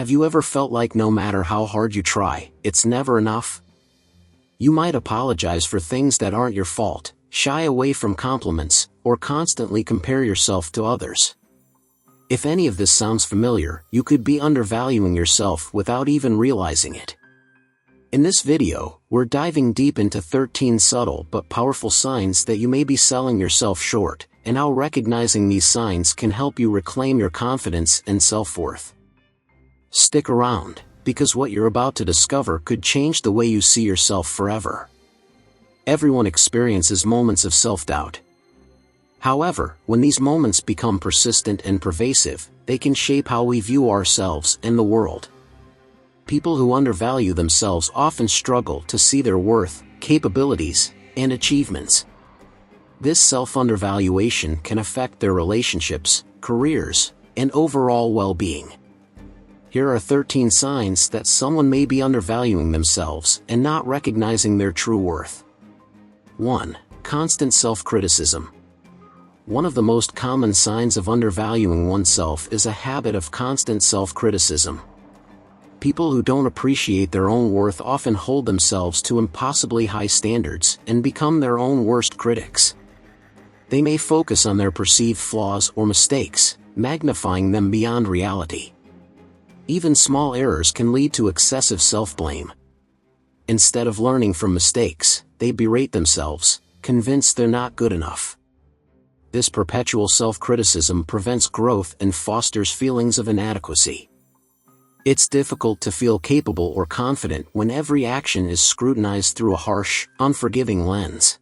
Have you ever felt like no matter how hard you try, it's never enough? You might apologize for things that aren't your fault, shy away from compliments, or constantly compare yourself to others. If any of this sounds familiar, you could be undervaluing yourself without even realizing it. In this video, we're diving deep into 13 subtle but powerful signs that you may be selling yourself short, and how recognizing these signs can help you reclaim your confidence and self-worth. Stick around, because what you're about to discover could change the way you see yourself forever. Everyone experiences moments of self-doubt. However, when these moments become persistent and pervasive, they can shape how we view ourselves and the world. People who undervalue themselves often struggle to see their worth, capabilities, and achievements. This self-undervaluation can affect their relationships, careers, and overall well-being. Here are 13 signs that someone may be undervaluing themselves and not recognizing their true worth. 1. Constant self-criticism. One of the most common signs of undervaluing oneself is a habit of constant self-criticism. People who don't appreciate their own worth often hold themselves to impossibly high standards and become their own worst critics. They may focus on their perceived flaws or mistakes, magnifying them beyond reality. Even small errors can lead to excessive self-blame. Instead of learning from mistakes, they berate themselves, convinced they're not good enough. This perpetual self-criticism prevents growth and fosters feelings of inadequacy. It's difficult to feel capable or confident when every action is scrutinized through a harsh, unforgiving lens.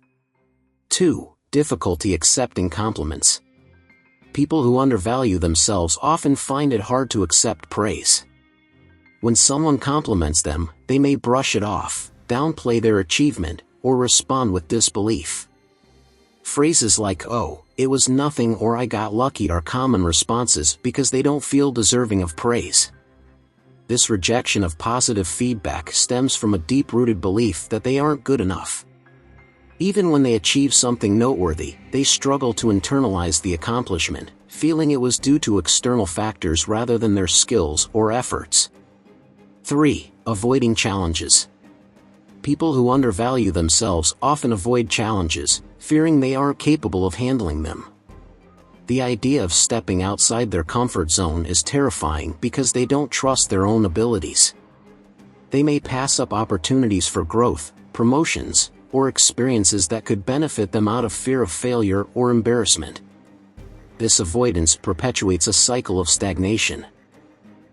2. Difficulty accepting compliments. People who undervalue themselves often find it hard to accept praise. When someone compliments them, they may brush it off, downplay their achievement, or respond with disbelief. Phrases like, "Oh, it was nothing," or "I got lucky" are common responses because they don't feel deserving of praise. This rejection of positive feedback stems from a deep-rooted belief that they aren't good enough. Even when they achieve something noteworthy, they struggle to internalize the accomplishment, feeling it was due to external factors rather than their skills or efforts. 3. Avoiding challenges. People who undervalue themselves often avoid challenges, fearing they aren't capable of handling them. The idea of stepping outside their comfort zone is terrifying because they don't trust their own abilities. They may pass up opportunities for growth, promotions, or experiences that could benefit them out of fear of failure or embarrassment. This avoidance perpetuates a cycle of stagnation.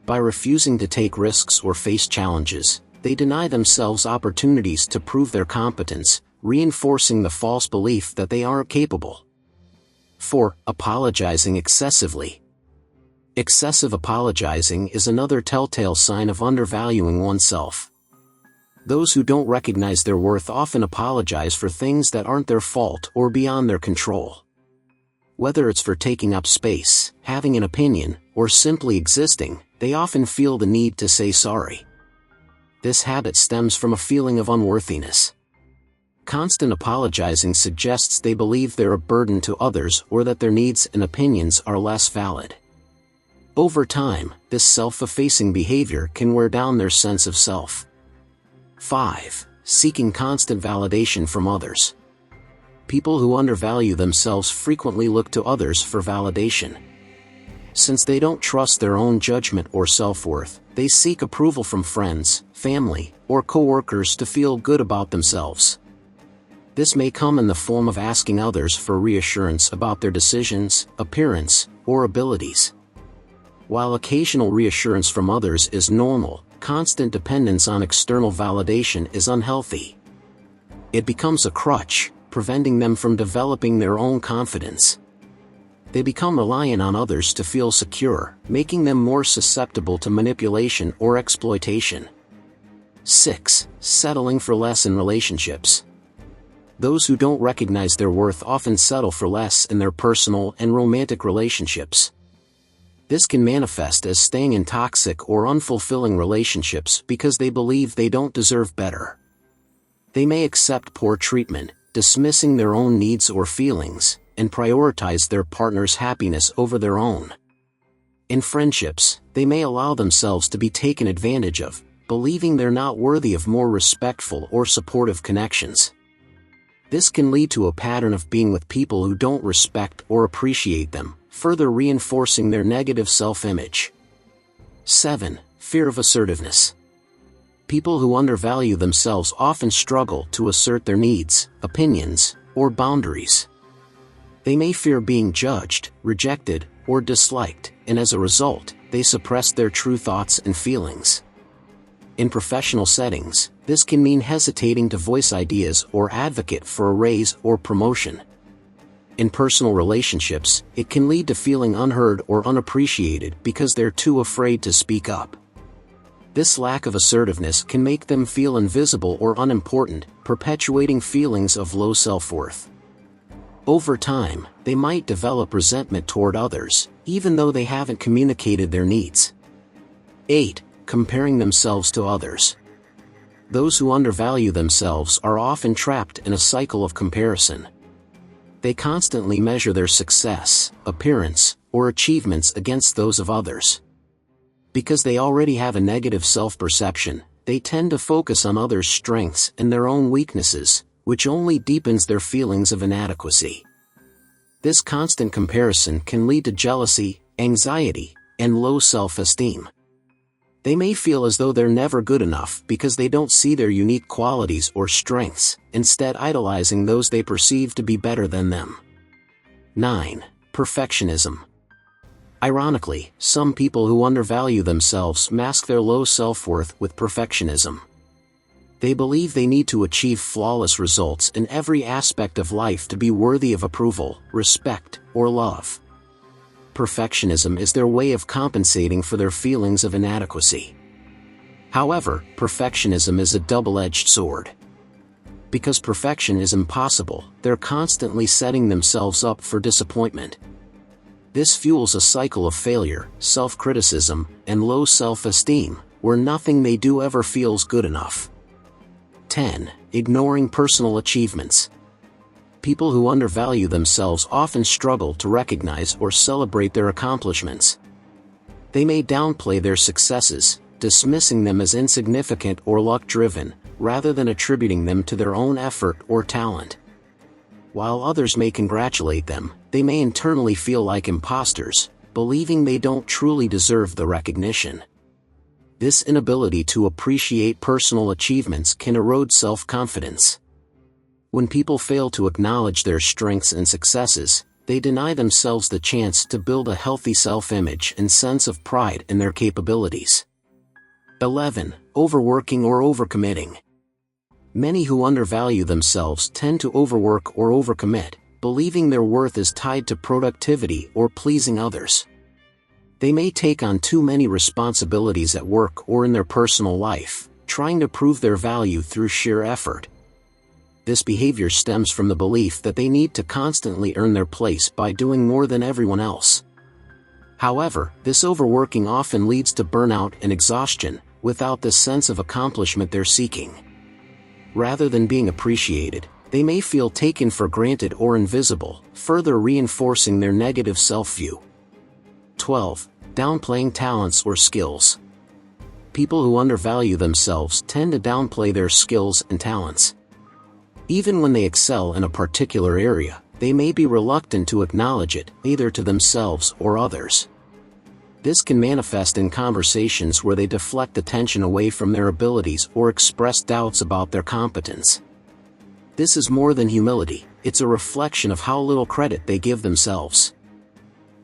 By refusing to take risks or face challenges, they deny themselves opportunities to prove their competence, reinforcing the false belief that they aren't capable. 4. Apologizing excessively. Excessive apologizing is another telltale sign of undervaluing oneself. Those who don't recognize their worth often apologize for things that aren't their fault or beyond their control. Whether it's for taking up space, having an opinion, or simply existing, they often feel the need to say sorry. This habit stems from a feeling of unworthiness. Constant apologizing suggests they believe they're a burden to others or that their needs and opinions are less valid. Over time, this self-effacing behavior can wear down their sense of self. 5. Seeking constant validation from others. People who undervalue themselves frequently look to others for validation. Since they don't trust their own judgment or self-worth, they seek approval from friends, family, or coworkers to feel good about themselves. This may come in the form of asking others for reassurance about their decisions, appearance, or abilities. While occasional reassurance from others is normal, constant dependence on external validation is unhealthy. It becomes a crutch, preventing them from developing their own confidence. They become reliant on others to feel secure, making them more susceptible to manipulation or exploitation. 6. Settling for less in relationships. Those who don't recognize their worth often settle for less in their personal and romantic relationships. This can manifest as staying in toxic or unfulfilling relationships because they believe they don't deserve better. They may accept poor treatment, dismissing their own needs or feelings, and prioritize their partner's happiness over their own. In friendships, they may allow themselves to be taken advantage of, believing they're not worthy of more respectful or supportive connections. This can lead to a pattern of being with people who don't respect or appreciate them, further reinforcing their negative self-image. 7. Fear of assertiveness. People who undervalue themselves often struggle to assert their needs, opinions, or boundaries. They may fear being judged, rejected, or disliked, and as a result, they suppress their true thoughts and feelings. In professional settings, this can mean hesitating to voice ideas or advocate for a raise or promotion. In personal relationships, it can lead to feeling unheard or unappreciated because they're too afraid to speak up. This lack of assertiveness can make them feel invisible or unimportant, perpetuating feelings of low self-worth. Over time, they might develop resentment toward others, even though they haven't communicated their needs. 8. Comparing themselves to others. Those who undervalue themselves are often trapped in a cycle of comparison. They constantly measure their success, appearance, or achievements against those of others. Because they already have a negative self-perception, they tend to focus on others' strengths and their own weaknesses, which only deepens their feelings of inadequacy. This constant comparison can lead to jealousy, anxiety, and low self-esteem. They may feel as though they're never good enough because they don't see their unique qualities or strengths, instead idolizing those they perceive to be better than them. 9. Perfectionism. Ironically, some people who undervalue themselves mask their low self-worth with perfectionism. They believe they need to achieve flawless results in every aspect of life to be worthy of approval, respect, or love. Perfectionism is their way of compensating for their feelings of inadequacy. However, perfectionism is a double-edged sword. Because perfection is impossible, they're constantly setting themselves up for disappointment. This fuels a cycle of failure, self-criticism, and low self-esteem, where nothing they do ever feels good enough. 10. Ignoring personal achievements. People who undervalue themselves often struggle to recognize or celebrate their accomplishments. They may downplay their successes, dismissing them as insignificant or luck-driven, rather than attributing them to their own effort or talent. While others may congratulate them, they may internally feel like imposters, believing they don't truly deserve the recognition. This inability to appreciate personal achievements can erode self-confidence. When people fail to acknowledge their strengths and successes, they deny themselves the chance to build a healthy self-image and sense of pride in their capabilities. 11. Overworking or overcommitting. Many who undervalue themselves tend to overwork or overcommit, believing their worth is tied to productivity or pleasing others. They may take on too many responsibilities at work or in their personal life, trying to prove their value through sheer effort. This behavior stems from the belief that they need to constantly earn their place by doing more than everyone else. However, this overworking often leads to burnout and exhaustion, without the sense of accomplishment they're seeking. Rather than being appreciated, they may feel taken for granted or invisible, further reinforcing their negative self-view. 12. Downplaying talents or skills. People who undervalue themselves tend to downplay their skills and talents. Even when they excel in a particular area, they may be reluctant to acknowledge it, either to themselves or others. This can manifest in conversations where they deflect attention away from their abilities or express doubts about their competence. This is more than humility, it's a reflection of how little credit they give themselves.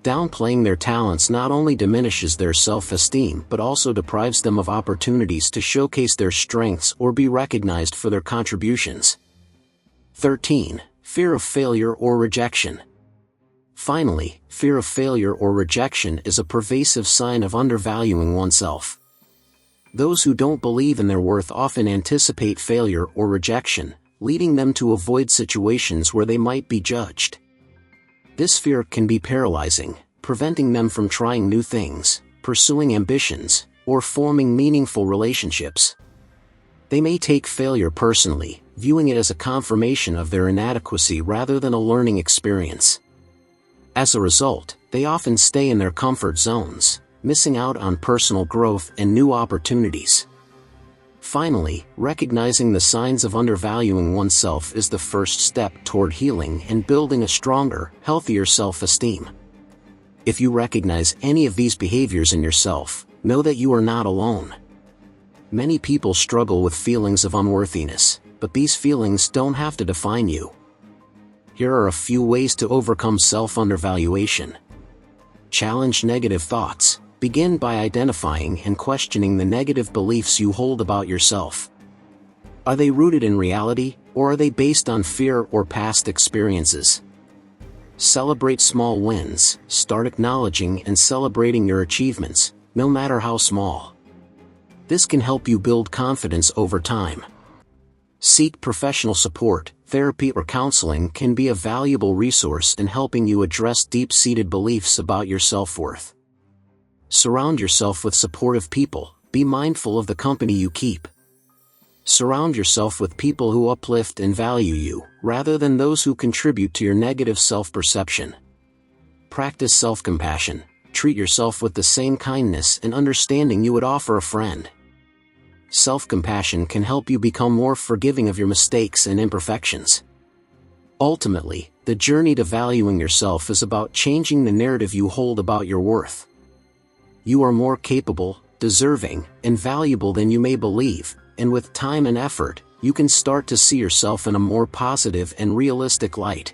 Downplaying their talents not only diminishes their self-esteem but also deprives them of opportunities to showcase their strengths or be recognized for their contributions. 13. Fear of failure or rejection. Finally, fear of failure or rejection is a pervasive sign of undervaluing oneself. Those who don't believe in their worth often anticipate failure or rejection, leading them to avoid situations where they might be judged. This fear can be paralyzing, preventing them from trying new things, pursuing ambitions, or forming meaningful relationships. They may take failure personally, viewing it as a confirmation of their inadequacy rather than a learning experience. As a result, they often stay in their comfort zones, missing out on personal growth and new opportunities. Finally, recognizing the signs of undervaluing oneself is the first step toward healing and building a stronger, healthier self-esteem. If you recognize any of these behaviors in yourself, know that you are not alone. Many people struggle with feelings of unworthiness, but these feelings don't have to define you. Here are a few ways to overcome self-undervaluation. Challenge negative thoughts. Begin by identifying and questioning the negative beliefs you hold about yourself. Are they rooted in reality, or are they based on fear or past experiences? Celebrate small wins. Start acknowledging and celebrating your achievements, no matter how small. This can help you build confidence over time. Seek professional support. Therapy or counseling can be a valuable resource in helping you address deep-seated beliefs about your self-worth. Surround yourself with supportive people. Be mindful of the company you keep. Surround yourself with people who uplift and value you, rather than those who contribute to your negative self-perception. Practice self-compassion. Treat yourself with the same kindness and understanding you would offer a friend. Self-compassion can help you become more forgiving of your mistakes and imperfections. Ultimately, the journey to valuing yourself is about changing the narrative you hold about your worth. You are more capable, deserving, and valuable than you may believe, and with time and effort, you can start to see yourself in a more positive and realistic light.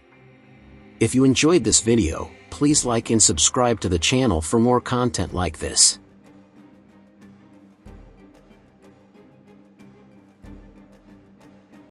If you enjoyed this video, please like and subscribe to the channel for more content like this.